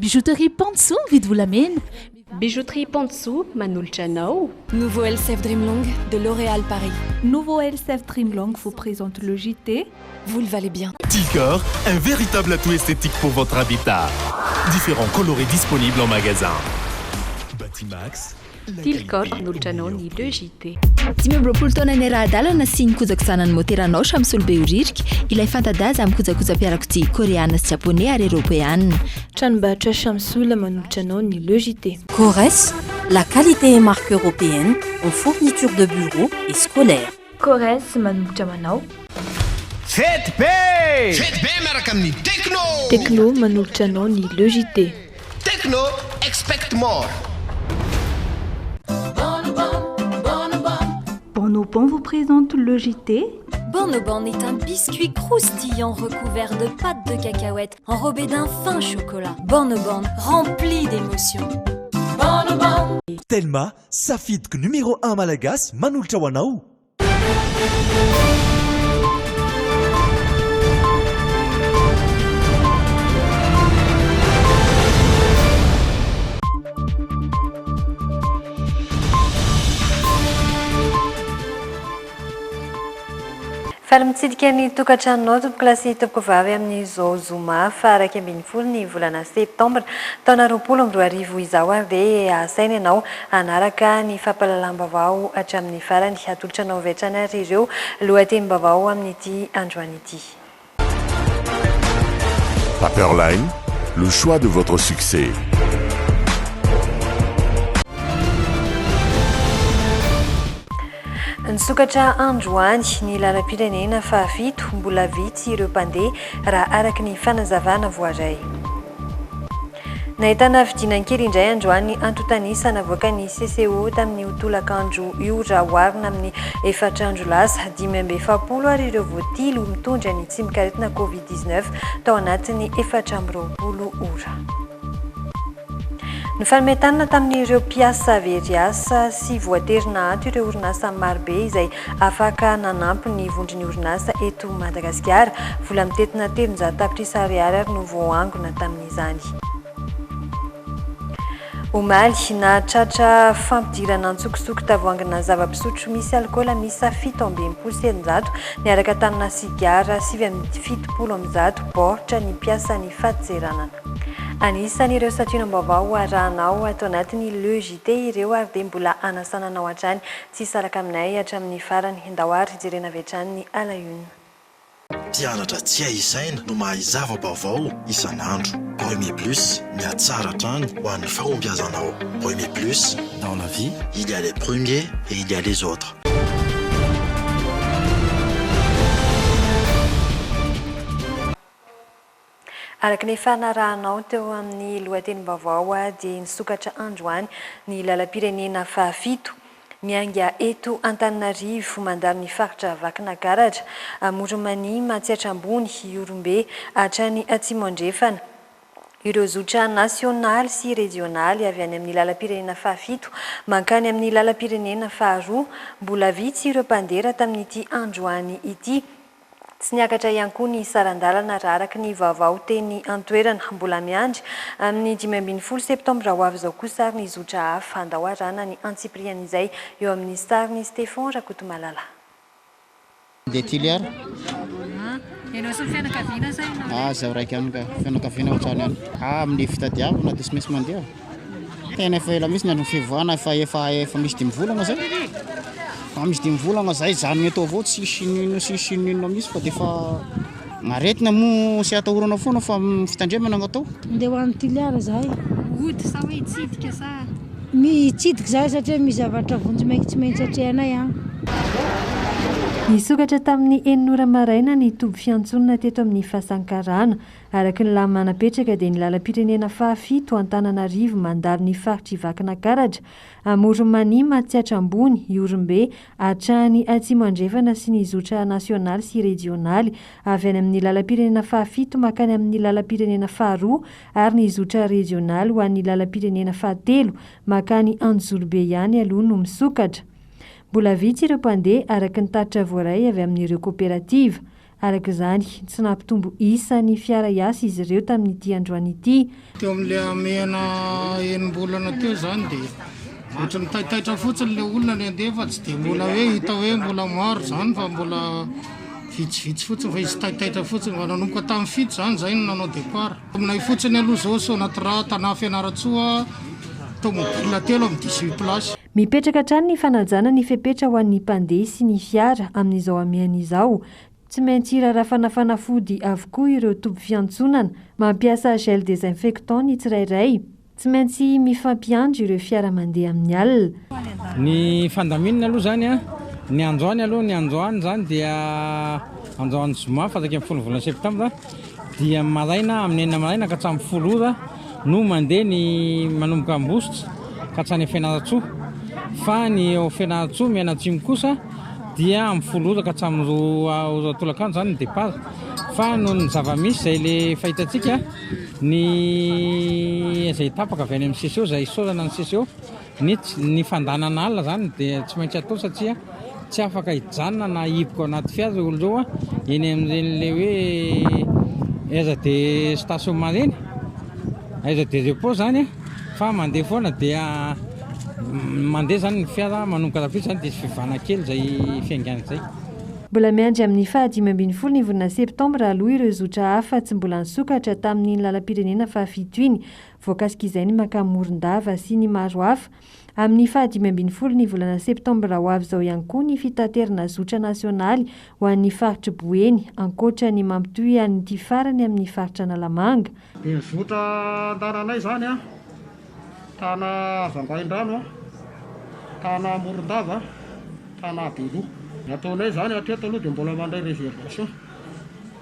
Bijouterie Pansou vide vous l'amène. Bijouterie Pansou, Manolotra anao. Nouveau LCF Dreamlong de L'Oréal Paris. Nouveau LCF Dreamlong vous présente le JT. Vous le valez bien. Tilcor, un véritable atout esthétique pour votre habitat. Différents colorés disponibles en magasin. Batimax. Tilcor, Manolotra anao ny le JT. 20 taona ny raha-dalana sy ny kojakojana ny moteranao samy solobe oririka ilay fantadaza amin'ny kojakoja-piarakodia koreana sy japonais ary eropeanina. Tranombarotra Chamsoul manolotra anao ny le JT. Corès, la qualité et marque européenne en fourniture de bureaux et scolaires. Corès manolotra manao. ZB miaraka amin'ny Techno manolotra anao ny le JT. Techno, expect more. Bonobon vous présente le JT. Bonobon est un biscuit croustillant recouvert de pâte de cacahuète enrobé d'un fin chocolat. Bonobon, rempli d'émotions. Bonobon. Telma, safidiko numéro 1 malagasy manolotra ho anao. Faly mitsidika ny tokantranonao tompoko lasy tompoko vavy amin'izao zoma fa 20 ny volana septambra taona 2024 izao ary dia asaina ianao anaraka ny fampahalalam-baovao hatramin'ny farany atolotra anao vetrany ary ireo lohatenim-baovao amin'ity androany ity. Paperline, le choix de votre succès. Nisokatra androany ny lalam-pirenena fa 7 mbola vitsy ireo mpandeha raha araka ny fanazavana voaray. Nahitana fidinan-kely indray androany antotanisana avoaka ny CCO tamin'ny hotolakandro io raha oharina amin'ny 4 andro lasa 570 ary ireo voatilo mitondra ny tsy mikaretina Covid-19 tao anatin'ny 420 ora. Ny fanometanana tamin'ireo mpiasa veriasa sy voaterina ato ireo orinasa marobe izay afaka nanampy ny vondron'ny orinasa eto Madagasikara vola mitetina 300 tapitrisa ariary ary no voangona tamin'izany. Omaly na tratra fampidirana antsokosoko tavoangina zava-pisotro misy alkôla misa 770 niaraka tamina sigara 770 baoritra ny mpiasan'ny fahatozeranana. Anisan'ireo satiana-baovao arahanao ato anatin'ny le JT ireo ary dia mbola anasananao hatrany tsy saraka aminay hatramin'ny farany hindahoary jerena vetrany ny alahuna. Mpianatra tsy aisaina no mahay zava-baovao isan'andro. Premier Plus, miatsara hatrany ho an'ny fahombiazanao. Premier Plus, dans la vie, il y a les premiers et il y a les autres. Araka ny fanarahanao teo amin'ny lohatenim-baovao dia nisokatra androany ny lalam-pirenena fa 7 mianga eto Antananarivo mandary ny faritra Vakinakaratra Moromani Matsiatra Ambony Iorombe hatrany Atsimo Andrefana. Ireo zotra nasionaly sy regionaly avy any amin'ny lalam-pirenena fa 7 mankany amin'ny lalam-pirenena fa 2 mbola vitsy ireo mpandera tamin'ity androany ity. Tsy niakatra ihany koa ny sarandalana raha araka ny vaovao teny antoerana mbola miandry amin'ny 15 septambra ho avy izao kosa ary ny zotra hafa andahoarana ny antsipriana izay eo amin'ny sariny Stéphane Rakotomalala. Detiliar. Ianao sy fianakaviana zay? Zaho raiky ihany ka fianakaviana ohatrany ihany. Amin'ny fitadiavana dia sy maintsy mandeha. Tena efa ela mihitsy ny andro fivoahana efa misy 10 volana zay. Misy 10 volana zay zany eto avao tsy sinino misy fa dia efa maretina moa sy atahorana foana fa fitandremana no atao. Andeha ho an'ny tiliara zahay. Ody sa hoe hitsidika sa? Mitsidika zahay satria misy zavatra vonjy mainky tsy maintsy atrehanay any. Nisokatra tamin'ny 9 maraina ny toby fiantsonana teto amin'ny fahasankarana araka ny lamanapetraka dia ny lalam-pirenena fa 7 Antananarivo mandary ny faritry Vakinakaratra Moromani Matsiatra Ambony Iorombe hatrany Atsimo Andrefana sy ny zotra nasionaly sy regionaly avy any amin'ny lalam-pirenena fa 7 makany amin'ny lalam-pirenena fa 2 ary ny zotra regionaly ho an'ny lalam-pirenena fa 3 makany Anjolobe ihany aloha no misokatra. Mbola vitsy ireo mpandeha araka ny taritra voaray avy amin'ireo kooperativa. araka izany tsy nampitombo isan'ny fiara iasa izy ireo tamin'ity androany ity. Teo amin'le amena enim-bolana teo zany dia ohatra mitaitaitra fotsiny le olona le andeha fa tsy dia mbola hoe hita hoe mbola maro zany fa mbola vitsivitsy fotsiny fa izy taitaitra fotsiny fa nanomboka tamin'ny fito zany zay no nanao départ. Aminay fotsiny aloha zao so anaty raha tanà Fianaratsoa tomobila telo amin'ny 18 plasy. Mipetraka hatrany ny fanajana ny fepetra ho an'ny mpandeha sy ny fiara amin'izao amian'izao. Tsy maintsy rarafana fanafody avokoa ireo tompy fiantsonana, mampiasa gel désinfectant ny tsirairay. Tsy maintsy mifampiandro ireo fiara mandeha amin'ny alina. Ny fandaminana aloha zany a, ny androany aloha ny androany zany dia androany zoma fataka amin'ny 10 volana septambra dia maraina amin'ny 9 maraina ka hatramin'ny 10 ora no mandeha ny manomboka Ambositra ka hatrany Fianaratsoa. Fa ny Fianaratsoa mianatsimo kosa dia amin'ny 10 ora ka hatramin'ny 2 ora tolakandro zany ny départ. Fa noho ny zava-misy izay le fahitantsika ny izay tapaka avy any amin'ny CCO izay sorana ny CCO ny fandanana alina zany dia tsy maintsy atao satria tsy afaka hijanona na hipoka anaty fiara olo reo eny amin'ireny hoe aiza dia station marine, aiza dia repos zany fa mandeha foana dia mandeha zany ny fiara manomboka rapitra zany dia sy fivana kely izay fiaingana izay. Mbola miandry amin'ny 15 ny volana septambra aloha ireo zotra hafa tsy mbola nisokatra tamin'ny lalam-pirenena fahafito iny, voakasika izay ny makamoron-dava sy ny maro hafa. Amin'ny 15 ny volana septambra ho avy izao ihany koa ny fitaterana zotra nasionaly ho an'ny faritra Boeny, ankoatra ny mampitohy an'ity farany amin'ny faritra Analamanga. Dia zotra andananay zany a, tana Vangaindrano, tana Morondava, tana Beloa. Ataonay zany hatreto aloha dia mbola mandray réservation.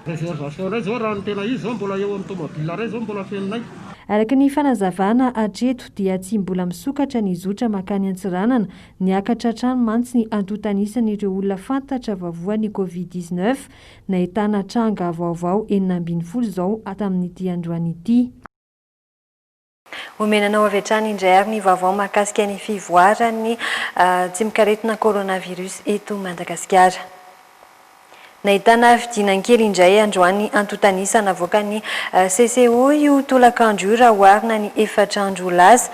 Réservation-nay zao raha ny tena izy zao mbola eo amin'ny tomobila ray zao mbola feninay. Araka ny fanazavana hatreto dia tsy mbola misokatra ny zotra makany Antsiranana, niakatra hatrany mantsy ny antontanisan'ireo olona fantatra vavoan'ny Covid-19, nahitana tranga vaovao 12 zao tamin'ity androany ity. Omenanao avy hatrany indray ary ny vaovao mahakasika ny fivoarany tsy mikaretina coronavirus eto Madagasikara. Nahitana fidinan-kely indray androany antotanisana avoaka ny CCO io tolakandro io raha oharina ny 4 andro lasa.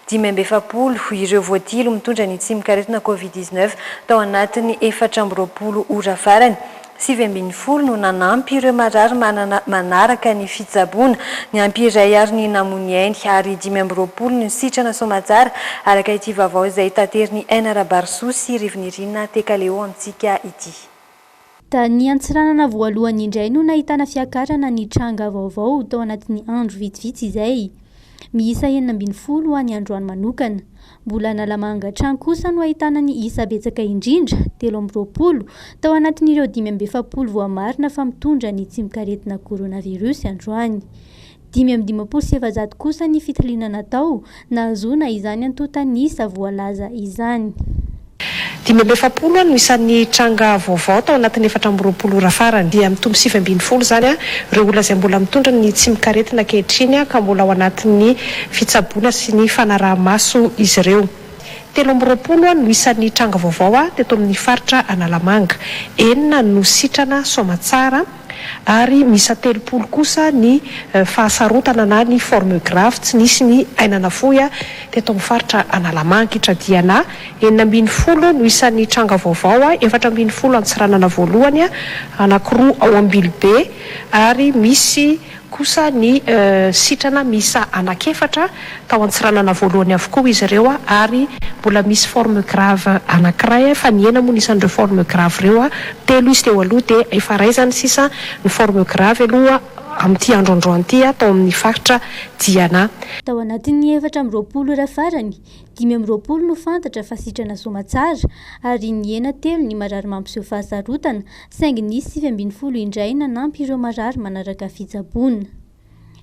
570 ireo voatilo mitondra ny tsy mikaretina Covid-19 tao anatin'ny 420 ora farany. 7 no nanampy ireo marary manaraka ny fitsaboana, ny ampiray ary ny namoniainy ary 520 ny sitrana somatsara araka ity vaovao izay tateriny Aina Rabarso sy Rivinirina Tekaleo amintsika ity. Ny Antsiranana voalohany indray no nahitana fiakarana ny tranga vaovao tao anatin'ny andro vitsivitsy izay. Miisa 12 ho an'ny androany manokana. Mbola Analamanga hatrany kosa no ahitana ny isa betsaka indrindra 30 tao anatin'ireo 570 voamarina fa mitondra ny tsy mikaretina coronavirus androany. 570 kosa ny fitiliana natao nahazoana izany antotanisa voalaza izany. 570 no isan'ny tranga vaovao tao anatin'ny 420 ora farany dia mitombo 720 zany ireo olona izay mbola mitondra ny tsy mikaretina ankehitriny ka mbola ao anatin'ny fitsaboana sy ny fanaraha-maso izy ireo. 30 no isan'ny tranga vaovao teto amin'ny faritra Analamanga, 4 no sitrana Somatsara ary misy 30 kosa ny fahasarotana na ny forme grave tsy nisy ny ainana fohy teto amin'ny faritra Analamanga itradiana. 40 no isan'ny tranga vaovao, 440 Antsiranana voalohany, anankiroa ao Ambilobe ary misy kosa ny sitrana misa anakefatra tao Antsiranana voalohany avokoa izy ireo ary mbola misy forme grave anankiray fa ny ena moa nisan'ireo forme grave ireo telo izy teo aloha dia efa raizany sisa ny forme grave aloha amin'ity androandroany ity tao amin'ny faritra Diana. Tao anatin'ny 420 ora farany 520 no fantatra fa sitrana Somatsara ary ny ena telo ny marary mampiseho fahasarotana saingy nisy 720 indray nanampy ireo marary manaraka fitsaboana.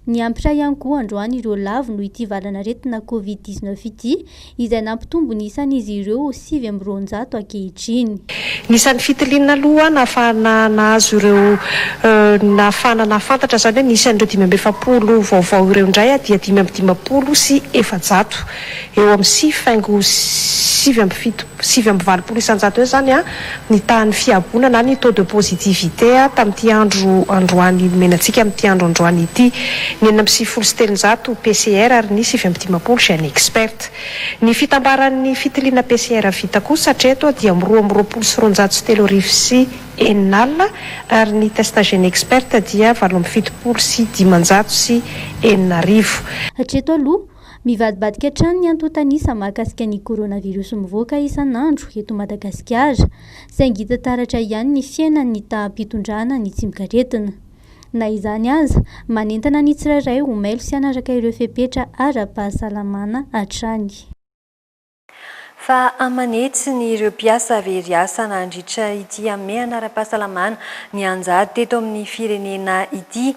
Ny ampitra ihany koa androany ireo lavo no ity valanaretina Covid-19 ity izay nampitombo ny isan'izy ireo 700 ankehitriny. Nisan'ny fitiliana aloha nahafahana nahazo ireo nahafahana nahafantatra zany hoe nisan'ireo 570 vaovao ireo indray dia 550 sy 700 eo amin'ny 7,7 isanjato eo zany ny tahan'ny fiabona na ny taux de positivité tamin'ity androany menantsika amin'ity andro androany ity ny 9,7 PCR ary ny 7,10 chez un expert. Ny fitambaran'ny fitiliana PCR vita kosa satria eto dia 3,23 sy 9 ary ny test gene expert dia 7,70 sy 500 sy 9. Hatreto aloha mivadibadika hatrany ny antotanisa mahakasika ny coronavirus mivoaka isan'andro eto Madagasikara. Saingy hita taratra ihany ny fiainan'ny taam-pitondrana ny tsy mikaretina. Na izany aza manentana ny tsirairay ho mailo sy anaraka ireo fepetra ara-pahasalamana hatrany. Fa amanetsy ny ireo mpiasa very asa nandritra ity amin'ny anara-pahasalamana ny anjady teto amin'ny firenena ity.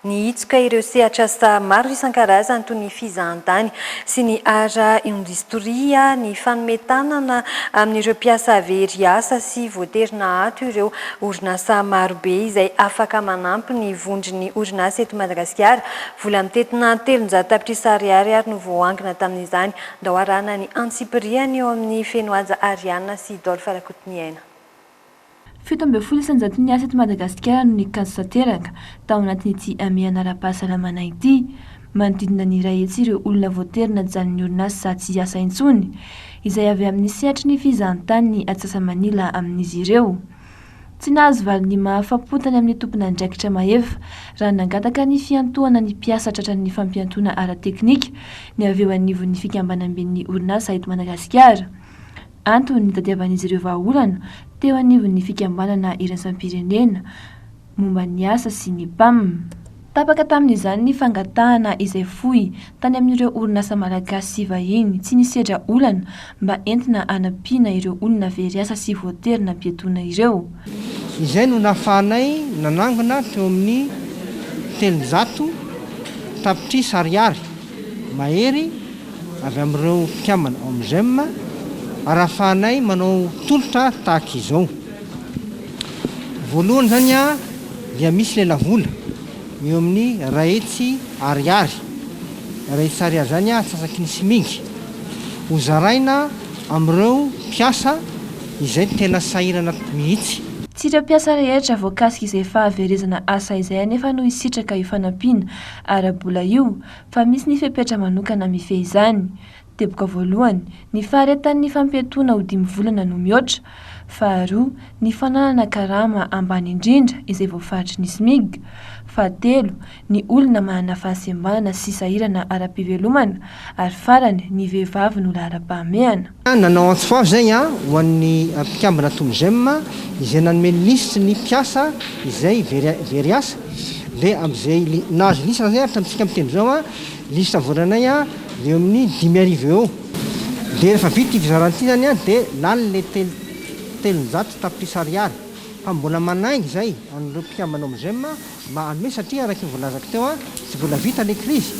Ny itsoka ireo sehatra asa maro isan-karazany toy ny fizahantany sy ny ara indostria, ny fanometanana amin'ireo mpiasa very asa sy voaterina ato ireo orinasa marobe izay afaka manampy ny vondron'ny orinasa eto Madagasikara. Vola mitetina 700 tapitrisa ariary ary no voangina tamin'izany ndahoarana ny ansipiriany eo amin'ny fenoaja Ariana sy Dolphe Rakotiniaina. 17 isanjato ny asa eto Madagasikara no nikazo tanteraka tao anatin'ity amin'ny anara-pahasalamana ity, manodidina ny iray hetsy ireo olona voaterina janon'ny orinasa tsy hiasa intsony izay avy amin'ny sehatry ny fizahantany ny Atsasa-Manila amin'izy ireo. Tsy nahazo valy ny mahafapotany amin'ny tompon'andraikitra mahefa raha nangataka ny fiantohana ny mpiasa tratran'ny fampiantona ara-teknika ny avy eo anivon'ny fikambanam-ben'ny orinasa eto Madagasikara. Antony ny tadiavan'izy ireo vahaolana teo anivon'ny fikambanana iraisam-pirenena momba ny asa sy ny PAM. Tapaka tamin'izany ny fangatahana izay fohy tany amin'ireo orinasa malagasy sy vahiny tsy nisedra olana mba entina anampiana ireo olona very asa sy voaterina mpiantona ireo. Izay no nahafahanay nanangona teo amin'ny 300 tapitrisa ariary mahery avy amin'ireo mpikambana OMGEM arahafahanay manao tolotra tahaka izao. Voalohany zany dia misy lelavola eo amin'ny rahetsy ariary. Rahetsy ariary zany atsasaky ny simigy hozaraina amin'ireo mpiasa izay tena sahirana mihitsy. Tsy ireo mpiasa rehetra voakasika izay fahaverezana asa izay anefa no hisitraka hifanampiana ara-bola io fa misy ny fepetra manokana mifehy izany. Teboka voalohany, ny faharetan'ny fampiantona ho 5 volana no mihoatra. Faharoa, ny fananana karama ambany indrindra izay voafaritry ny SMIG. Fahatelo, ny olona manana fahasembanana sy sahirana ara-pivelomana. Ary farany, ny vehivavy no lahara-pahamehana. Nanao antsofavy zay ho an'ny mpikambana OMGEM izay nanome listy ny mpiasa izay very asa. Dia amin'izay nahazo lista zay tamitsika amin'ny teny zao lista voaranay eo amin'ny 5,000 eo. Dia rehefa vita fizaranty zany dia lany le 300 tapitrisa ariary. Fa mbola manaingy zay amin'ireo mpikambana OMGEM mba anome satria araka voalazako teo tsy vola vita le krizy.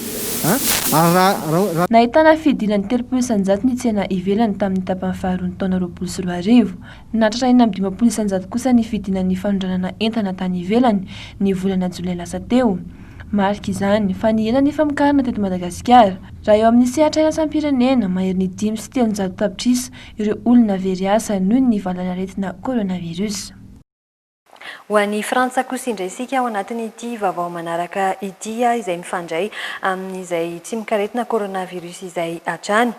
Nahitana fidinany 3 isanjato ny tsena ivelany tamin'ny tapany faharoa ny taona 2024. Nahatratraina amin'ny 50 isanjato kosa ny fidinan'ny fanondranana entana tany ivelany ny volana jolay lasa teo. Marika izany fa ny enany famokarana teto Madagasikara raha eo amin'ny sehatra iraisam-pirenena mahery ny 5 sy 300 tapitrisa ireo olona very asa noho ny valanaretina coronavirus. Ho an'ny Frantsa kosa indraisika ao anatin'ity vaovao manaraka ity izay mifandray amin'izay tsy mikaretina coronavirus izay hatrany.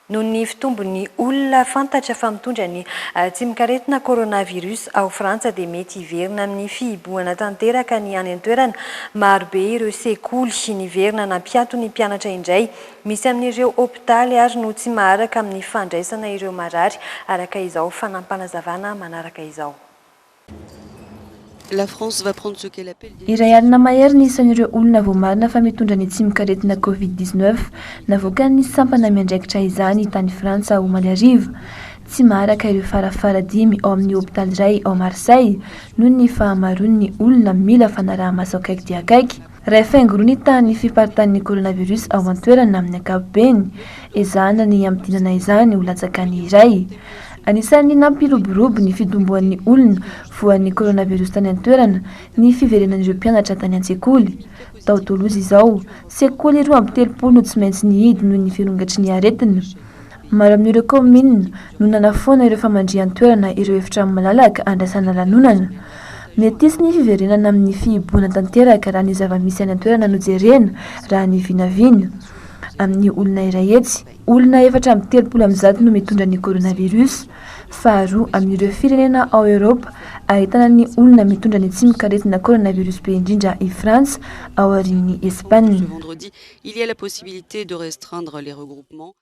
Noho ny fitombon'ny olona fantatra fa mitondra ny tsy mikaretina coronavirus ao Frantsa dia mety hiverina amin'ny fihibohana tanteraka ny any an-toerana. Marobe ireo sekoly niverina nampiato ny mpianatra indray. Misy amin'ireo hôpitaly ary no tsy maharaka amin'ny fandraisana ireo marary araka izao fanampanazavana manaraka izao. La France va prendre ce qu'elle appelle Iray alina mahery ny isan'ireo olona voamarina fa mitondra ny tsy mikaretina Covid-19 navoaka ny sampana miandraikitra izany tany Frantsa ho Malariva. Tsy maharaka ireo farafara 5 ao amin'ny hôpitaly iray ao Marseille noho ny fahamaroan'ny olona mila fanaraha-maso akaiky dia akaiky. rehefa ingorona ny fiparitahan'ny coronavirus ao an-toerana amin'ny ankapobeny ezahana ny amidinana izany ho latsakany iray. Anisan'ny nampiroborobo ny fitomboan'ny olona voan'ny coronavirus tany an-toerana ny fiverenan'ireo mpianatra tany an-tsekoly. Tao Toloza izao, sekoly 2 no tsy maintsy nihidy noho ny firongatry ny aretina. Maro amin'ireo komina no nanafoana ireo famandrihan-toerana ireo efitra malalaka andrasana lanonana. Mety hisy ny fiverenana amin'ny fihiboana tanteraka raha ny zava-misy any an-toerana no jerena raha ny vinavina. Amin'ny olona iray etsy, olona 430 no mitondra ny coronavirus. Faharoa amin'ireo firenena ao Eropa ahitana ny olona mitondra ny tsy mikaretina coronavirus be indrindra i Frantsa ao aorian'ny Espagne. Vendredi, il y a la possibilité de restreindre les regroupements.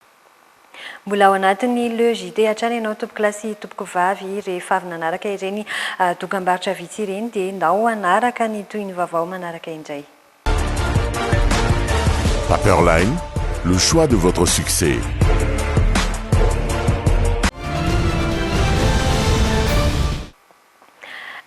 Mbola ao anatin'ny le JT hatrany ianao tompoko lasy tompoko vavy rehefa avy nanaraka ireny dokam-barotra vitsy ireny dia ndao anaraka ny toy ny vaovao manaraka indray. Paperline, le choix de votre succès.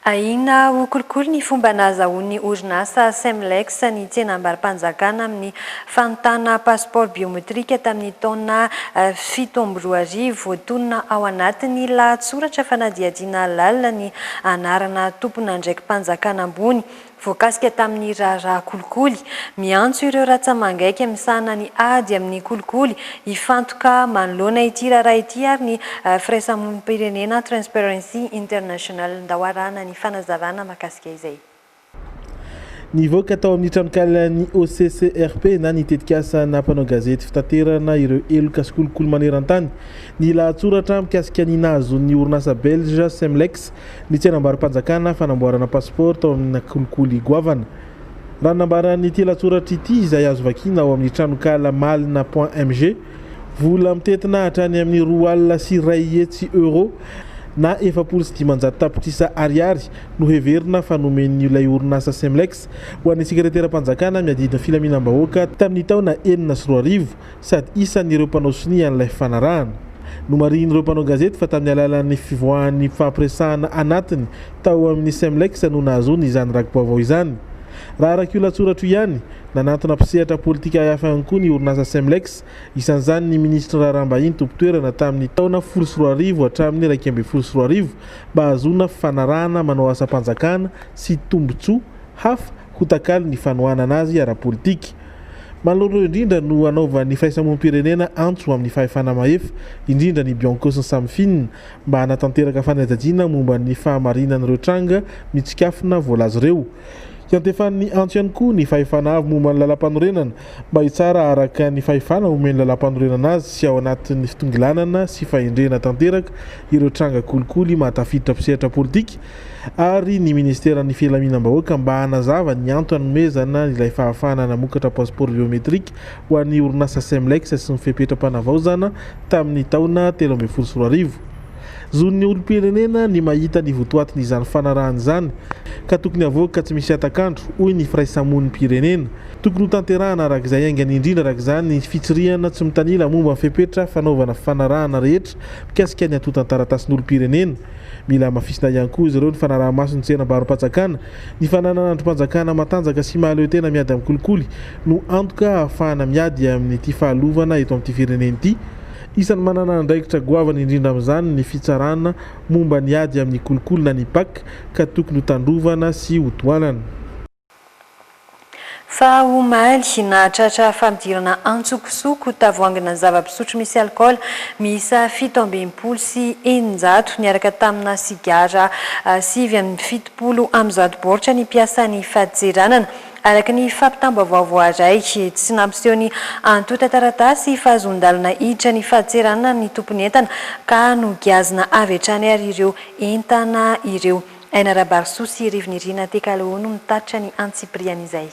Ahina ho kolikoly ny fomba nahazahoan'ny orinasa Semlex ny tsenam-barim-panjakana amin'ny fanontana passeport biometrika tamin'ny taona 7 voatonona ao anatiny lahatsoratra fanadihadiana lalina ny anarana tompona ndraiky mpanjakana ambony. Voakasika tamin'ny raharaha kolikoly, miantso ireo ratsamangaiky misahana ny ady amin'ny kolikoly hifantoka manoloana ity raharaha ity ary ny firaisamonim-pirenena Transparency International ndahoarana ny fanazavana mahakasika izay. Nivoaka tao amin'ny tranokala ny OCCRP na nitetika asa nampanao gazety fitaterana ireo eloka sy kolikoly maneran-tany ny lahatsoratra mikasika ny nahazon'ny orinasa belge Semlex ny tsenam-barim-panjakana fanamboarana passeport tao amin'ny kolikoly goavana. Raha nambaran'ity lahatsoratra ity izay azo vakina ao amin'ny tranokala malina.mg vola mitetina hatrany amin'ny €2.1 na 4,500 tapitrisa ariary no heverina fanomen'ny ilay orinasa Semlex ho an'ny sekretera-panjakana miadidina filaminam-bahoaka tamin'ny taona 2014 sady isan'ireo mpanao sonia an'ilay fanarahana. No marin'ireo mpanao gazety fa tamin'ny alalan'ny fivoahan'ny fampiresahana anatiny tao amin'ny Semlex no nahazony izany raki-baovao izany. Raha araka io lahatsoratra ihany, nanantona mpisehatra politika hafa ihany koa ny orinasa Semlex, isan'izany ny ministra Rarambahiny tompo-toerana tamin'ny taona 2014 hatramin'ny 2012 mba hahazoana fanarahana manao asa mpanjakana sy tombotsoa hafa ho takalo ny fanohana anazy ara-politika. Maloro indrindra no anaovan'ny firaisamonim-pirenena antso amin'ny fahefana mahefa indrindra ny Bianco sy ny Samfin mba hanatanteraka fanadihadiana momba ny fahamarinan'ireo tranga mitsikafina voalazo ireo. Iantefan'ny antso ihany koa ny fahefana avy momba ny lalam-panorenana mba hitsara araka ny fahefana omeny lalam-panorenana azy sy ao anatin'ny fitongilanana sy fahendrena tanteraka ireo tranga kolikoly mahatafiditra mpisehatra politika ary ny ministeran'ny filaminam-bahoaka mba hanazava ny anto hanomezana ilay fahafahana namokatra passeport biometrika ho an'ny orinasa Semlex sy ny fepetra-panavaozana tamin'ny taona 2013. Zon'ny olom-pirenena ny mahita ny votoatiny izany fanarahana izany ka tokony avoaka tsy misy atakandro hoy ny firaisamonim-pirenena. Tokony ho tanterahana arak'izay aingany indrindra arak'izany ny fitsirihana tsy mitanila momba ny fepetra fanaovana fanarahana rehetra mikasika ny atotan-taratasy n'olom-pirenena. Mila mafisina ihany koa izy ireo ny fanaraha-maso ny tsenam-barim-panjakana, ny fananana androm-panjakana matanjaka sy mahaleo tena miady amin'ny kolikoly no antoka ahafahana miady amin'ity fahalovana eto amin'ity firenena ity. Isan'ny manana andraikitra goavana indrindra amin'izany ny fitsarana momba ny ady amin'ny kolikoly na ny PAK ka tokony ho tandrovana sy ho toanana. Fa omaly na tratra famdirana antsokosoko tavoangina zava-pisotro misy alcool miisa 720 sy 900 niaraka tamina sigara 770 am'zato baoritra ny piasan'ny fahadizeranana. Araka ny fampitam-baovao araiky tsy nampiseho ny antota taratasy fahazondalana hiditra ny fahadizeranana ny tomponentana ka nogiazina avy hatrany ary ireo entana ireo. Aina Rabarso sy Rivinirina Tekalono mitatitra ny Antsipriana izay.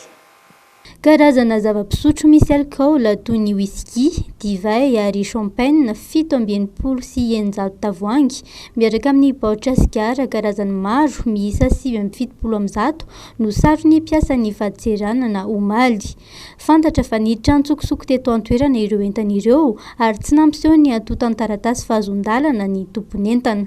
Karazana zava-pisotro misy alcool toy ny whisky, divay ary champagne 720 sy 900 tavoahangy miaraka amin'ny baoritra sigara karazany maro miisa 770 no sarony piasan'ny fahadizeranana omaly. Fantatra fa niditra antsokosoko teto an-toerana ireo entana ireo ary tsy nampiseho ny atotan-taratasy fahazondalana ny tomponentana.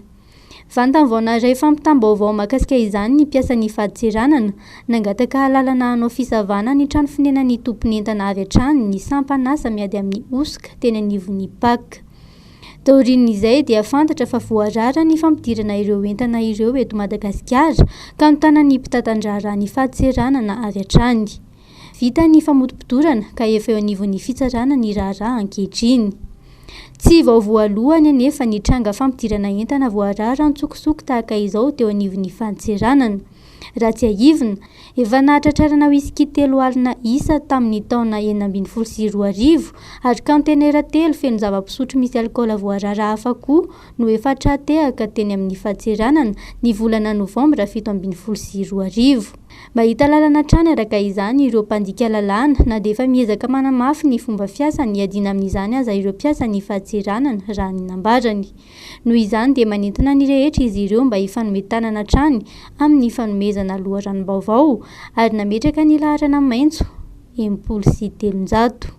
Vantanvona iray fampitam-baovao mahakasika izany ny mpiasan'ny faditseranana nangataka lalana hanao fisavana ny trano fonenan'ny tompon'entana avy hatrany ny sampanasa miady amin'ny osika teny anivon'ny paka. Taorian'izay dia fantatra fa voarara ny fampidirana ireo entana ireo eto Madagasikara ka mitana ny mpitatandrara ny faditseranana avy hatrany. Vita ny famotom-pitorana ka efa eo anivon'ny fitsarana ny raharaha ankehitriny. Tsy vao voalohany anefa ny tranga fampidirana entana voarara ntsokosoko tahaka izao teo anivon'ny faditseranana. Raha tsy aivina, efa nahatratrarana ho isy telo alina isa tamin'ny taona 2012 ary kantenera telo feno zava-pisotro misy alikaola voarara hafa koa no efa tratehaka teny amin'ny faditseranana ny volana novambra 2012. Mba hita lalana trany araka izany ireo mpandika lalàna na dia efa miezaka manamafy ny fomba fiasany adiana amin'izany aza ireo mpiasa ny faditseranana raha ny nambarany. Noho izany dia manentana ny rehetra izy ireo mba hifanometanana trany amin'ny fanomezana loharanom-baovao ary nametraka ny laharana maitso 700.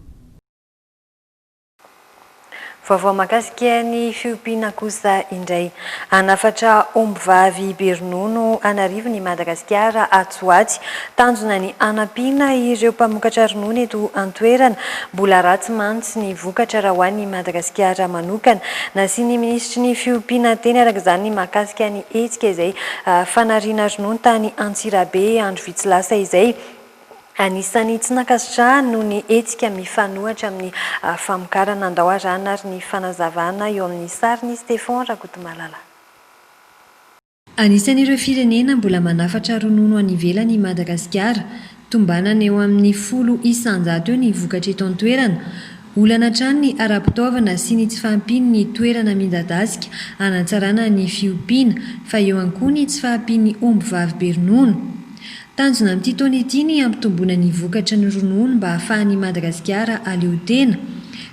Vaovao mahakasika ny fiompiana kosa indray. Anafatra ombivavy Beronono anarivon'ny Madagasikara Atsoaty tanjona ny anampiana ireo mpamokatra ronono eto an-toerana. Mbola ratsy mantsy ny vokatra raha ho an'ny Madagasikara manokana. Nasiany ministry ny fiompiana teny araka izany mahakasika ny hetsika izay fanariana ronono tany Antsirabe andro vitsy lasa izay. Anisany tsy nakasitrahana noho ny hetsika mifanohatra amin'ny famokarana andao arana ary ny fanazavana eo amin'ny sariny Stéphane Rakotomalala. Anisan'ireo firenena mbola manafatra ronono any ivelany Madagasikara, tombanana eo amin'ny 10 isanjato eo ny vokatra eto an-toerana. Olana trano ny ara-pitaovana sy ny tsy fahampiany ny toerana midadasika hanatsarana ny fiompiana fa eo ihany koa ny tsy fahampiany ombivavy Beronono. Tanjona amin'ity taona ity ny ampitomboana ny vokatra ny ronono mba ahafahan'ny Madagasikara aleo tena.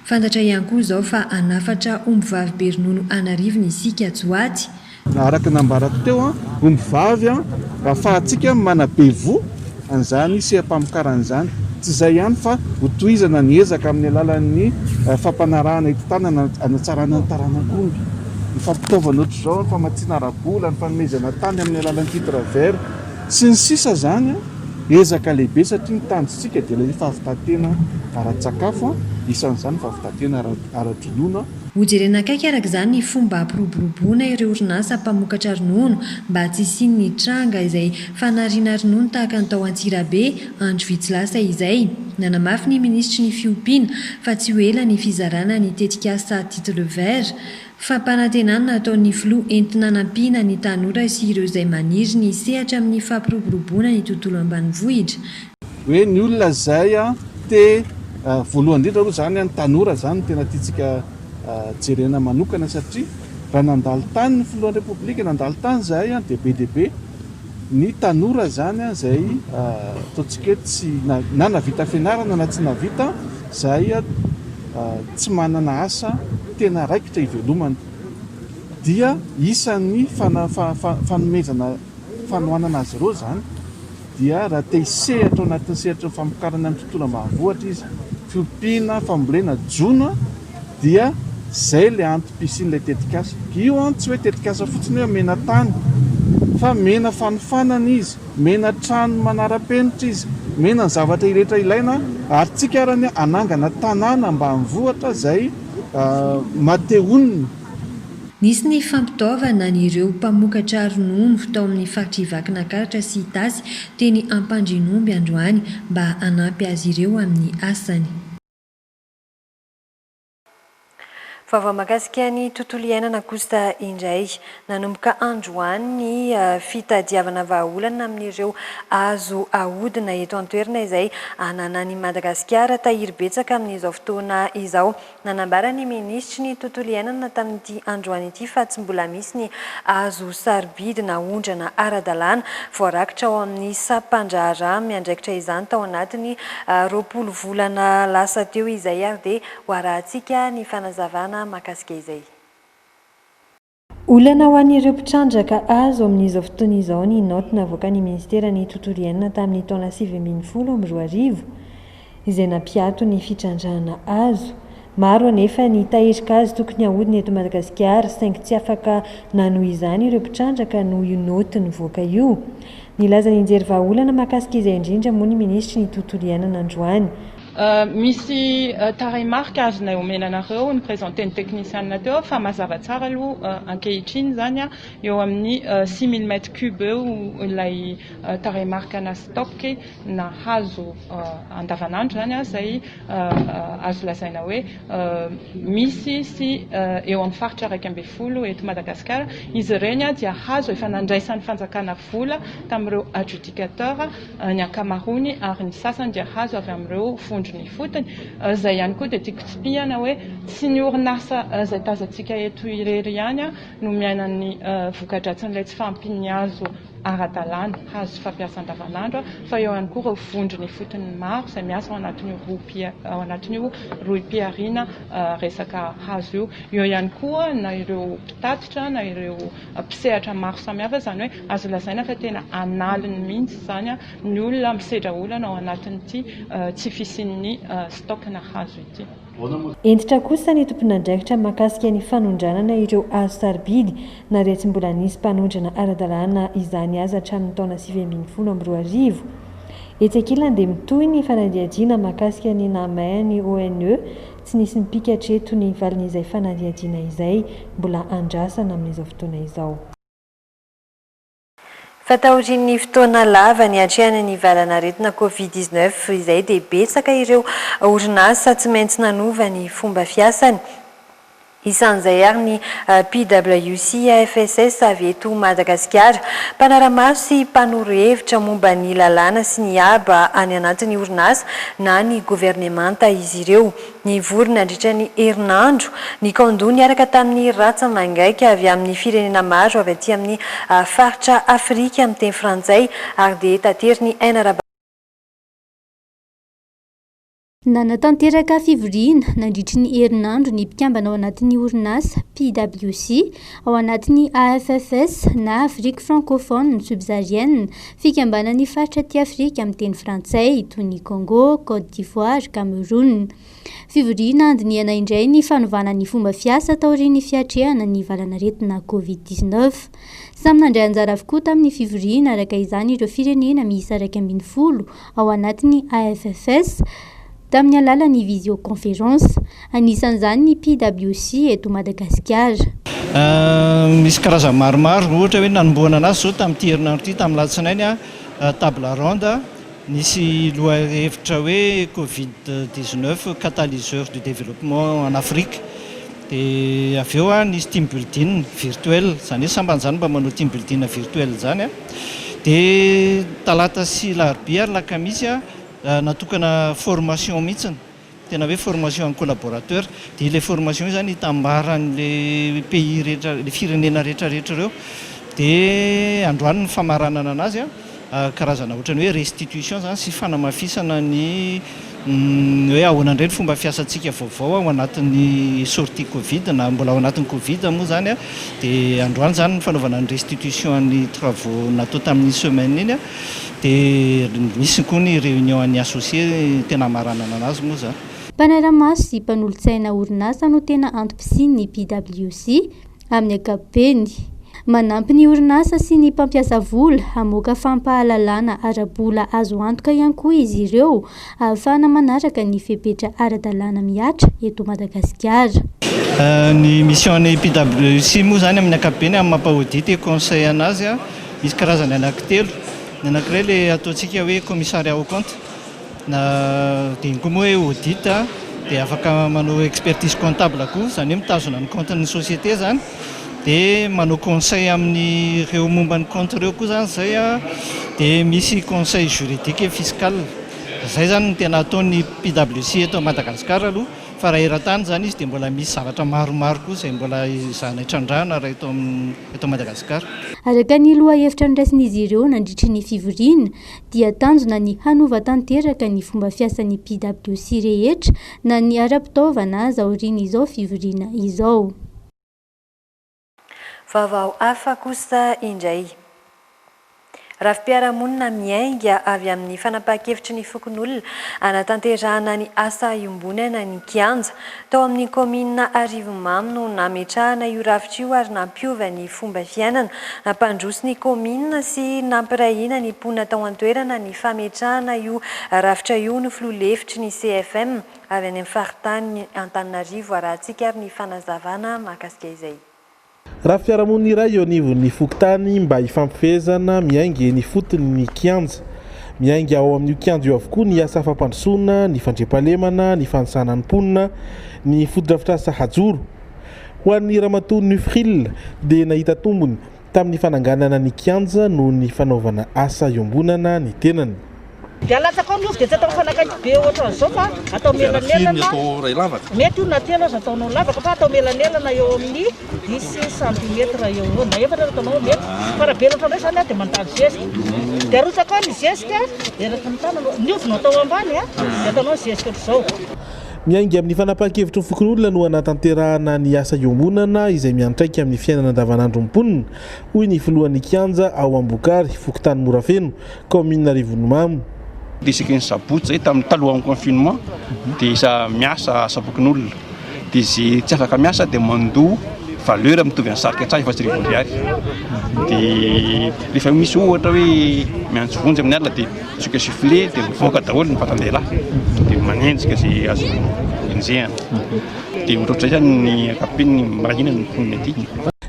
Fantatra ihany koa izao fa anafatra ombivavy Beronono anarivony isika Atsoaty. Araka nambarako teo ombivavy ahafahantsika manabe vo an'izany sy ampamokarana izany. Tsy izay ihany fa hotohizana ny ezaka amin'ny alalan'ny fampanarahana eto tanana hanatsarana ny taranak'omby. Ny fampitaovana ohatr' izao ny famatsiana arabola, ny fanomezana tany amin'ny alalan'ny titravert sy ny sisa zany ezaka lehibe satria ny tanjontsika dia ilay fahavitantena ara-tsakafo isan'izany fahavitantena ara-dronono. Hojerena akaiky araka izany ny fomba hampiroboroboana ireo orinasa mpamokatra ronono mba tsy hisian'ny tranga izay fanariana ronono tahaka ny tao Antsirabe andro vitsy lasa izay. Nanamafy ny ministry ny fiompiana fa tsy ho ela ny fizarana ny tetikasa titre vert. Fampanantenana ataon'ny filoha entina nampiana ny tanora sy ireo izay maniry ny sehatra amin'ny fampiroboroboana ny tontolo ambanivohitra. Hoe ny olona izay te voalohany indrindra aloha zany ny tanora zany tena tiantsika jerena manokana satria raha nandalo tany ny filohan'ny repoblika nandalo tany izay dia be dia be ny tanora zany izay ataontsika tsy na navita fianarana na tsy navita izay tsy manana asa tena raikitra ivelomana dia isan'ny fanomezana fanohanana azy ireo zany dia raha te hisehatra ao anatin'ny sehatra ny famokarana amin'ny tontolo ambanivohitra izy fiompiana fambolena jona dia zay le antom-pisian'ilay tetikasa. Io tsy hoe tetikasa fotsiny hoe mena tany fa mena fanofanana izy, mena trano manara-penitra izy, mena ny zavatra irehetra ilaina ary tsika arany anangana tanàna ambanivohitra zay matehonina. Nisy ny fampitaovana n'ireo mpamokatra ronono tao amin'ny faritra Ivakinankaratra sy Itasy teny Ampandrinomby androany mba hanampy azy ireo amin'ny asany. Vaovao mahakasika ny tontolo iainana kosa indray. Nanomboka androany ny fitadiavana vahaolana amin'ireo hazo ahodina eto an-toerana izay ananan'i Madagasikara tahiry betsaka amin'izao fotoana izao. Nanambara ny ministry ny tontolo iainana tamin'ity androany ity fa tsy mbola misy ny hazo sarobidy na ondrana ara-dalàna voarakitra ao amin'ny sampan-draharaha miandraikitra izany tao anatiny 20 volana lasa teo izay ary dia hoarahantsika ny fanazavana mahakasika izay. Olana ho an'ireo mpitrandraka azo amin'izao fotoana izao ny note navoaka ny ministera ny tontolo iainana tamin'ny taona 2012 izay nampiato ny fitrandrahana azo. Maro anefa ny tahirika azy tokony ahodiny eto Madagasikara saingy tsy afaka nanohy izany ireo mpitrandraka noho io noti nivoaka io. Nilaza ny injery vahaolana mahakasika izay indrindra moa ny ministry ny tontolo iainana androany. Misy tarehimarika azonay omenanareo niprezenteny teknisianina teo fa mazava tsara aloha ankehitriny zany a eo amin'ny 6000 mètres cube eo ilay tarehimarika na stock na hazo andavanandro zany a zay azo lazaina hoe misy sy eo amin'ny faritra 140 eto Madagasikara. Izy ireny a dia hazo efa nandraisan'ny fanjakana vola tamin'ireo adjudicateur ny ankamaroany ary ny sasany dia hazo avy amin'ireo fondro ny fotony. Zay ihany koa dia tiako tsipihana hoe tsy ny orinasa zay tazantsika eto irery ihany no miainan'ny vokadratsin'ilay tsy fampiny hazo ara-dalàna, hazo fampiasa andavanandro fa eo ihany koa ireo vondro ny fotony maro izay miasa ao anatin'io rohim-piariana resaka hazo io. Eo ihany koa na ireo mpitatitra na ireo mpisehatra maro samihafa zany hoe azo lazaina fa tena analiny mihitsy zany ny olona misedra olana ao anatin'ity tsy fisian'ny stockna hazo ity. Entitra kosa ny tompon'andraikitra mahakasika ny fanondranana ireo hazo sarobidy na ria tsy mbola nisy mpanondrana ara-dalàna izany azy hatramin'ny taona 2012. Etsy ankilany dia mitohy ny fanadihadiana mahakasika ny namainy ONE tsy nisy mipika treto ny valin'izay fanadihadiana izay mbola andrasana amin'izao fotoana izao. Fatahorin'ny fotoana lava ny atrehana ny valanaretina Covid-19 izay dia betsaka ireo orinasa tsy maintsy nanova ny fomba fiasany. Isan'izay ary ny PWC AFSS avy eto Madagasikara. Mpanara-maso sy mpanoro hevitra momba ny lalàna sy ny aba any anatin'ny orinasa na ny governemanta izy ireo. Ny vorona andritra ny herinandro, ny kandò niaraka tamin'ny ratsa mangaika avy amin'ny firenena maro avy aty amin'ny faritra Afrika amin'ny teny frantsay ary dia tatery ny ainaraba. Nanatanteraka fivoriana nandritry ny herinandro ny mpikambana ao anatin'ny orinasa PWC ao anatin'ny AFFS na Afrique francophone subsaharienne fikambanan'ny faritra aty Afrika amin'ny teny frantsay toy ny Congo, Côte d'Ivoire, Cameroun. Fivoriana andiniana indray ny fanovana ny fomba fiasa taorian'ny fiatrehana ny valanaretina Covid-19. Samy nandray anjara avokoa tamin'ny fivoriana araka izany ireo firenena miisa 140 ao anatin'ny AFFS tamin'ny alalan'ny visioconférence. Anisan'izany ny PWC eto Madagasikara. Misy karazany maromaro ohatra hoe nanomboana anazy zao tamin'ity herinandro ity tamin'ny alatsinainy table ronde nisy lohahevitra hoe Covid-19 catalyseur du développement en Afrique. Dia avy eo nisy team building virtuel, zany hoe samban'izany mba manao team building virtuel zany. Dia talata sy larobia ary lakamisy natokana formation mihitsiny, tena hoe formation en collaborateur. Dia ilay formation zany hitambaran'le pays rehetra, le firenena rehetrarehetra ireo. Dia androany ny famaranana anazy karazana ohatrany hoe restitution zany sy fanamafisana ny hoe ahoana indray ny fomba fiasantsika vaovao ao anatin'ny sortie Covid na mbola ao anatin'ny Covid moa zany. Dia androany zany ny fanaovana ny restitution ny travaux natao tamin'ny semaine iny. Dia misy koa ny réunion any associé tena maranana anazy moa zany. Mpanara-maso sy mpanolotsaina orinasa no tena antom-pisian'ny PWC amin'ny ankapobeny. Manampy ny orinasa sy ny mpampiasa vola hamoaka fampahalalana ara-bola azo antoka ihany koa izy ireo ahafahana manaraka ny fepetra ara-dalàna miatra eto Madagasikara. Ny mission ny PWC moa zany amin'ny ankapobeny amin'ny mampahodity conseil anazy misy karazany anankitelo. Ny anankiray ilay ataontsika hoe commissariat au compte na dia koa moa hoe audit dia afaka manao expertise comptable koa, zany hoe mitazona ny compte ny société zany. Dia manao conseil amin'ny ireo momba ny compte ireo koa zany zay dia misy conseil juridique et fiscal. Zay zany tena ataon'ny PWC eto Madagasikara aloha, fa raha eran-tany zany izy dia mbola misy zavatra maromaro koa izay mbola izahana hitrandrahana raha eto Madagasikara. Araka ny lohahevitra niraisin'izy ireo nandritry ny fivoriana dia tanjona ny hanova tanteraka ny fomba fiasan'ny PWC rehetra na ny ara-pitaovana aoriana izao fivoriana izao. Vaovao hafa kosa indray. Rafi-piaramonina miainga avy amin'ny fanapahan-kevitry ny fokon'olona anatanterahana ny asa iombonana ny kianja tao amin'ny komina Arivomamy no nametrahana io rafitra io ary nampiova ny fomba fiainana, nampandroso ny komina sy nampirahina ny mponina tao an-toerana ny fametrahana io rafitra io no filoha-hevitry ny CFM avy any amin'ny faritany Antananarivo arahantsika ary ny fanazavana mahakasika izay. Raha fiarahamonina iray eo anivon'ny fokontany mba hifampifehezana miainga ny fotony ny kianja. Miainga ao amin'io kianja io avokoa ny asa fampandrosoana, ny fandriampahalemana, ny fanisana ny mponina, ny fotodrafitrasa hajoro. Ho an'ny ramatoa Nufril dia nahita tombony tamin'ny fananganana ny kianja noho ny fanaovana asa iombonana ny tenany. Dia latsaka ny ovy dia tsy atao fanakaiky be ohatra an'izao fa atao melanelana. Mety io na telo aza ataonao lavaka fa atao melanelana eo amin'ny 10 cm eo na efatra ataonao mety. Fa raha be loatra indray izany dia mandalo zezika. Dia arotsaka ny zezika eraka ny tanana ny ovy no atao ambany dia ataonao zezika ohatr'izao. Miainga amin'ny fanapahan-kevitry ny fokon'olona no anatanterahana ny asa iombonana izay miantraika amin'ny fiainana andavanandro mponina, hoy ny filohan'ny kianja ao Ambokary, fokontany Morafeno, komina Arivomamy. Disika ny sabotsy zay tamin'ny taloha amin'ny confinement dia isa miasa asa bokin'olona dia izy tsy afaka miasa dia mandoa valeur mitovy amin'ny sarika tsay fa tsy rivo ariary. Dia rehefa misy ohatra hoe miantso vonjy amin'ny alina dia tsoka sifflet dia mivoaka daholo ny vatan-dehilahy dia manenjika izay azo enjehana. Dia ohatr'izay zany ny ankapobeny marahina ny mponina aty.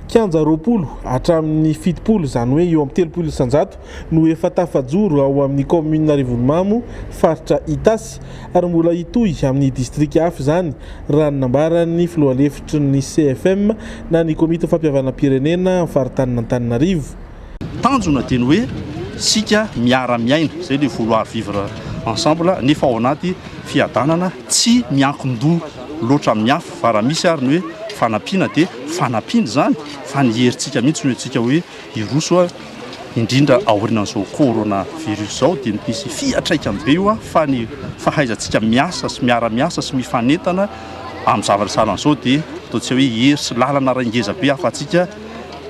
Kianja 20 hatramin'ny 70 izany hoe eo amin'ny 30 isanjato no efa tafajoro ao amin'ny komina Arivomamy faritra Itasy ary mbola hitohy amin'ny distrika hafa izany raha nambaran'ny filoha-hevitry ny CFM na ny komita fampiavana-pirenena faritany Antananarivo. Tanjona dia ny hoe sika miara-miaina izay le vouloir vivre ensemble nefa ao anaty fiadanana tsy miankin-doha loatra amin'ny hafa fa raha misy ary ny hoe fanampiana dia fanampiana zany fa ny herintsika mihitsy no antsika hoe iroso indrindra aorinan'izao coronavirus izao dia misy fiatraikany be io fa ny fahaizantsika miasa sy miara-miasa sy mifanentana amin'ny zavatra salan'izao dia ataontsika hoe hery sy lalana raingeza be afa-tsika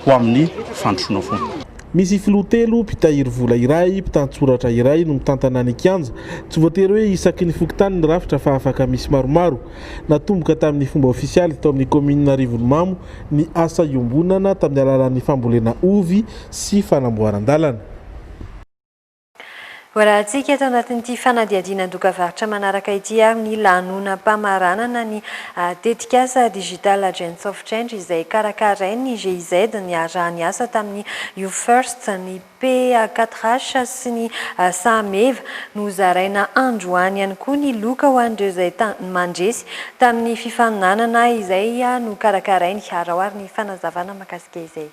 ho amin'ny fandrosoana foana. Misy filoha telo mpitahiry vola iray, mpitantsoratra iray no mitantana ny kianja. Tsy voatery hoe isaky ny fokontany ny rafitra fa afaka misy maromaro. Natomboka tamin'ny fomba ofisialy tao amin'ny komina Arivomamy ny asa iombonana tamin'ny alalan'ny fambolena ovy sy fanamboaran-dalana. Rahantsika eto anatin'ity fanadihadinan-dokavaritra manaraka ity ary ny lanonam-pamaranana ny tetikasa Digital Agents of Change izay karakarain'ny GIZ ny arahany asa tamin'ny YouFirst, ny PA4H sy ny Sameva no zaraina androany ihany koa ny loka ho an'ireo izay mandresy tamin'ny fifaninanana izay no karakarainy arao ary ny fanazavana mahakasika izay.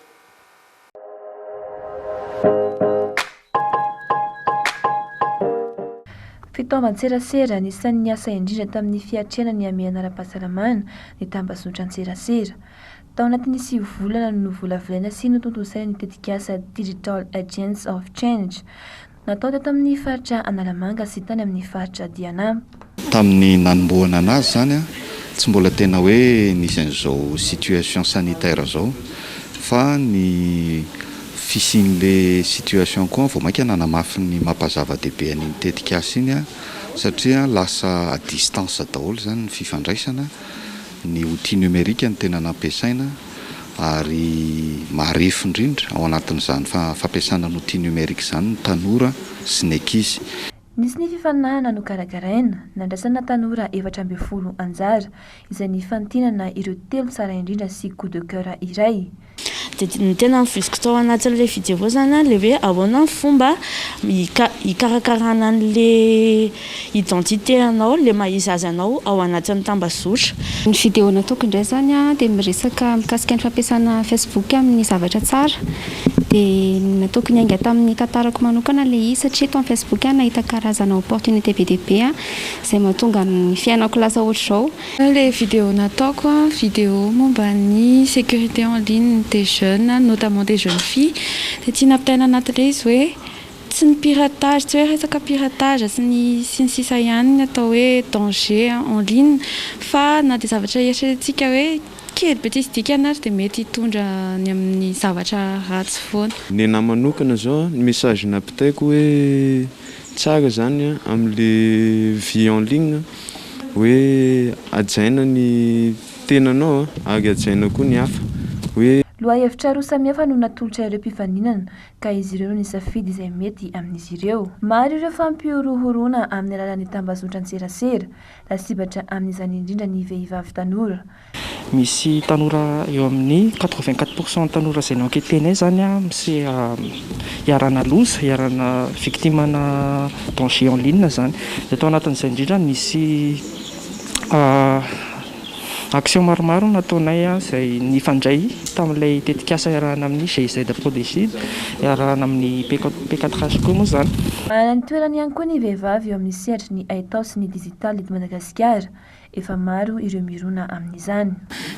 Fitaovan-tserasera nisan'ny asa indrindra tamin'ny fiatrena ny amiana ara-pahasalamana ny tambazotran-tserasera. Tao anatin'ny 9 volana no volavolaina sy notontosaina ny tetikasa Digital Agents of Change. Natao teto amin'ny faritra Analamanga sy tany amin'ny faritra Diana. Tamin'ny nanomboana anazy zany tsy mbola tena hoe nisy an'izao situation sanitaire zao fa ny fisin'le situation koa vao mainka nanamafy ny mampazava-dehibe an'iny tetikasa iny satria lasa à distance daholo zany ny fifandraisana, ny outil numérique ny tena nampiasaina ary marefo indrindra ao anatin'izany fampiasana ny outil numérique zany ny tanora sy ny ankizy. Nisy ny fifaninana no karakaraina nandraisana tanora 720 anjara izay nifantinana ireo telo tsara indrindra sy coup de cœur iray. Dia ny tena mivisiko tao anatin'ilay vidéo zany le hoe ahoana ny fomba hikarakarana an'le identité anao, le maha-izy azy anao ao anatin'ny tambazotra. Ny vidéo nataoko indray zany dia miresaka mikasika ny fampiasana Facebook amin'ny zavatra tsara. Dia nataoko niainga tamin'ny tantarako manokana le izy satria eto amin'ny Facebook nahita karazana opportunité be dia be izay mahatonga ny fiainako lasa ohatr'izao. Le vidéo nataoko vidéo momba ny sécurité en ligne des jeunes, notamment des jeunes filles. Dia tia nampitaina anatin'ilay izy hoe tsy ny piratage, tsy hoe resaka piratage sy ny sisa ihany ny atao hoe danger en ligne fa na dia zavatra eritreretintsika hoe kely be izy dikana ary dia mety hitondra ny amin'ny zavatra ratsy foana. Ny anahy manokana zao ny message nampitaiko hoe tsara zany amin'le vie en ligne hoe ajaina ny tenanao ary ajaina koa ny hafa hoe loha-hevitra roa samihafa no natolotra ireo mpifaninana ka izy ireo no nisafidy izay mety amin'izy ireo. Maro ireo fampiorohorona amin'ny alalan'ny tambazotran-tserasera lasibatra amin'izany indrindra ny vehivavy tanora. Misy tanora eo amin'ny 84% tanora izay nanketena zany misy iarana loza, iarana victimana danger en ligne zany. Dia tao anatin'izay indrindra misy action maromaro nataonay izay nifandray tamin'ilay tetikasa iarahana amin'ny GIZ Prodecide, iarahana amin'ny P4H koa moa zany. Manana ny toerany ihany koa ny vehivavy eo amin'ny sehatry ny haitao sy ny digitaly eto Madagasikara. Efa maro ireo mirona amin'izany.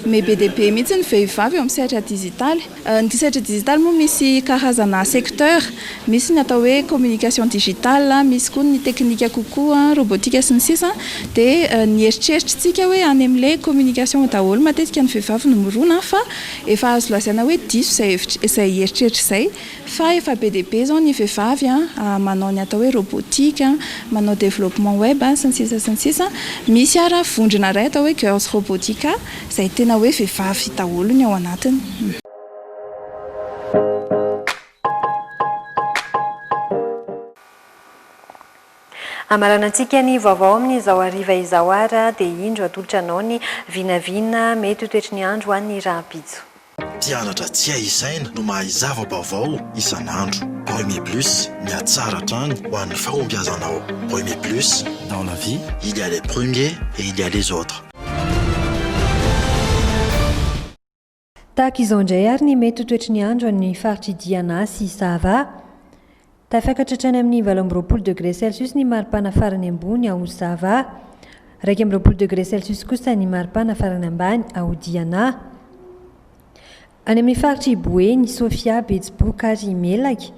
Me be dia be mihitsy ny vehivavy eo amin'ny sehatra digitaly. Ny sehatra digitaly moa misy karazana secteur, misy ny atao hoe communication digitale, misy koa ny teknika kokoa, robotika sy ny sisa. Dia ny eritreritrintsika hoe any amin'ilay communication daholo matetika ny vehivavy no mirona fa efa azo lazaina hoe diso izay eritreritry izay. Fa efa be dia be zao ny vehivavy manao ny atao hoe robotika, manao développement web sy ny sisa sy ny sisa. Misy ara vondrona iray atao hoe girls robotika izay tena hoe vehivavy daholo ny ao anatiny. Amaranantsika ny vaovao amin'izao hariva izao ara dia indro atolotra anao ny vinavina mety ho toetry ny andro hoan'ny rahampitso. Mpianatra tsy aizaina no mahazava vaovao isan'andro. Premier Plus, miatsara trano ho an'ny fahombiazanao. Premier Plus, dans la vie, il y a les premiers et il y a les autres. Tahaka izao indray ary ny mety ho toetry ny andro amin'ny faritry Diana sy Sava. Tafakatra hatrany amin'ny 20 degré Celsius ny maripana farany ambony ao Sava, 20 degré Celsius kosa ny maripana farany ambany ao Diana. Any amin'ny faritry Boeny, Sofia, Betsiboka ary Melaky,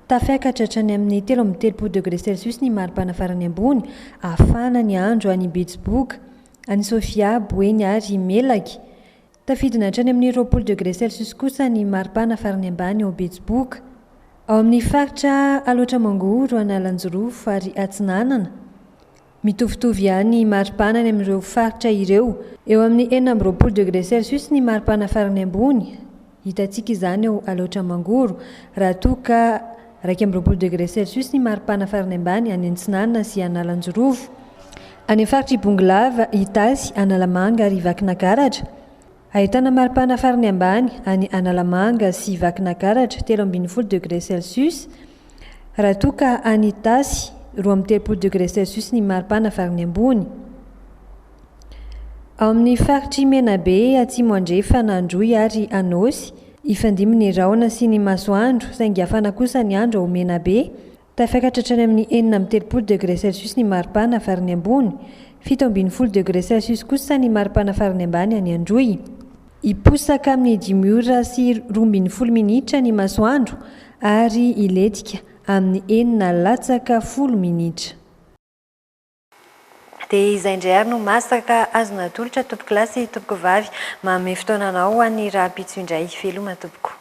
tafakatra hatrany amin'ny 13 degré Celsius ny maripana farany ambony, afana ny andro any Betsiboka, any Sofia, Boeny ary Melaky. Tafidina hatrany amin'ny 20 degré Celsius kosa ny maripana farany ambany ao Betsiboka. Ao amin'ny faritra Aloatra Mangoro, Analanjorofo ary Atsinanana, mitovitovy ihany maripana any amin'ireo faritra ireo. Eo amin'ny 20 degré Celsius ny maripana farany ambony, hitantsika izany ao Aloatra Mangoro, raha toka 20 degré Celsius ny maripana farany ambany any Atsinanana sy Analanjorofo. Any faritra Ibonglava, Itasy, Analamanga ary Vakinakaratra, ahitana maripana farany ambany any Analamanga sy Vakinakaratra 13 degré Celsius, raha toka any Itasy 13 degré Celsius ny maripana farany ambony. Ao amin'ny faritry Menabe, Atsimo Andrefana, Androy ary Anosy, ifandimy ny raona sy ny masoandro saingy afana kosa ny andro ao Menabe, tafakatra hatrany amin'ny 13 degré Celsius ny maripana farany ambony, 17 degré Celsius kosa ny maripana farany ambany any Androy. Iposaka amin'ny 5 ora sy 12 minitra ny masoandro ary iletika amin'ny 4:10 minitra. Dia izay indray ary no masaka azona atolotra tompoko lasy tompoko vavy manome fotoananao ho an'ny rahampitso indray. Veloma tompoko.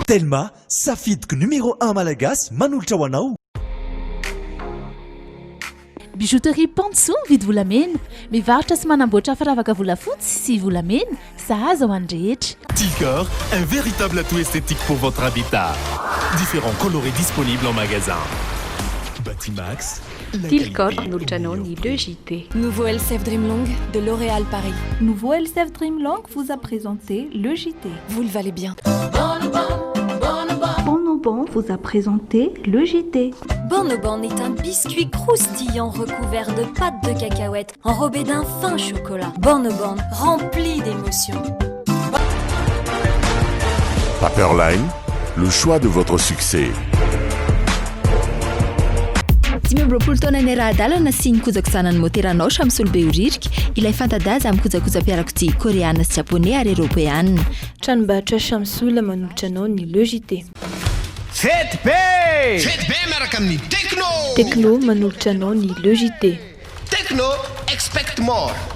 Telma, safidyko numéro 1 malagasy manolotra ho anao. Bijouterie Pantso mividy volamena, mivarotra sy manamboatra firavaka volafotsy sy volamena, sahaza ho an'ny rehetra. Tilcor, un véritable atout esthétique pour votre habitat. Différents colorés disponibles en magasin. Batimax, Tilcor, le JT. Nouveau LCF Dreamlong de L'Oréal Paris. Nouveau LCF Dreamlong vous a présenté le JT. Vous le valez bien. Bonobon vous a présenté le JT. Bonobon est un biscuit croustillant recouvert de pâte de cacahuète enrobé d'un fin chocolat. Bonobon, rempli d'émotions. Paperline, le choix de votre succès. 5 taona ny raha-dalana sy ny kojakojana ny moteranao samsolobe oririka ilay fantadaza amin'ny kojakoja-piarakodia koreana sy japonais ary eropeana. Tranombarotra Samsol manolotra anao ny logité. Fetbe miaraka amin'ny Tekno manolotra anao ny logité. Tekno expect more.